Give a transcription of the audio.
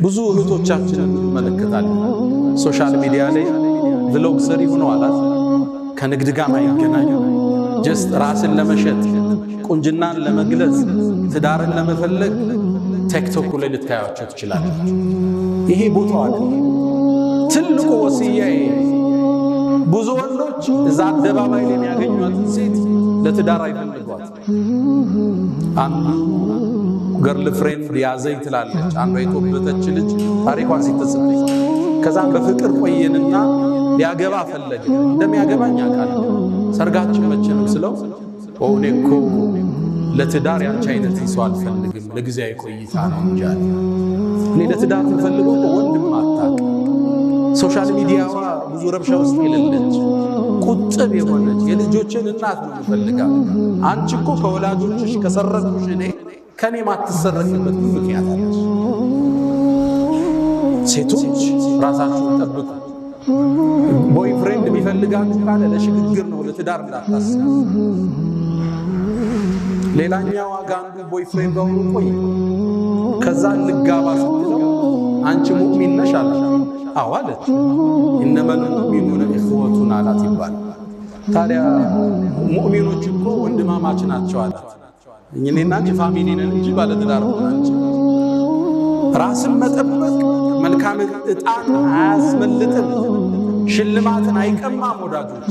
ብዙ እህቶቻችንን እንመለከታለን ሶሻል ሚዲያ ላይ ቭሎግ ሰሪ ሆነዋል። ከንግድ ጋር ማይገናኙ ጀስት ራስን ለመሸጥ ቁንጅናን ለመግለጽ ትዳርን ለመፈለግ ቲክቶክ ላይ ልታያቸው ትችላላችሁ። ይሄ ቦታው አይደለም። ትልቁ ወሲያዬ ብዙ ወንዶች እዛ አደባባይ ላይ የሚያገኙት ሴት ለትዳር አይፈልጓት። አንዱ ገርል ፍሬንድ ያዘኝ ትላለች፣ አንዷ የተወበተች ልጅ ታሪኳን ሲተጽፍ ከዛም በፍቅር ቆየንና ሊያገባ ፈለገ። እንደሚያገባኝ አውቃለሁ ሰርጋችን መቼ ነው ስለው እኔ እኮ ለትዳር ያንቺ አይነት ሰው አልፈልግም ለጊዜያዊ ቆይታ ነው እንጂ አለ። እኔ ለትዳር የምፈልገው ወንድም አታውቅ ሶሻል ሚዲያዋ ብዙ ረብሻ ውስጥ የሌለች ቁጥብ የሆነች የልጆችን እናት ነው የምፈልጋት። አንቺ እኮ ከወላጆችሽ ከሰረቁሽ እኔ ከኔ ማትሰረቅበት ምክንያት አለሽ። ሴቶች ራሳችሁን ጠብቁ። ቦይፍሬንድ የሚፈልጋችሁ ካለ ለሽግግር ነው ለትዳር እንዳታስቡ። ሌላኛው አንዱ ቦይፍሬንድ ጋር ቆይ ከዛ ልጋባ ስትለው አንቺ ሙእሚን ነሽ አለ። አዎ አለች። እነመል ሙእሚኑነ ኢኽወቱን አላት ይባላል። ታዲያ ሙእሚኖች እኮ ወንድማማች ናቸው አላት። እኔና አንቺ ፋሚሊ ነን እንጂ ባለትዳር ናቸው። ራስን መጠበቅ መልካም ዕጣን አያስመልጥም፣ ሽልማትን አይቀማም ወዳጆች።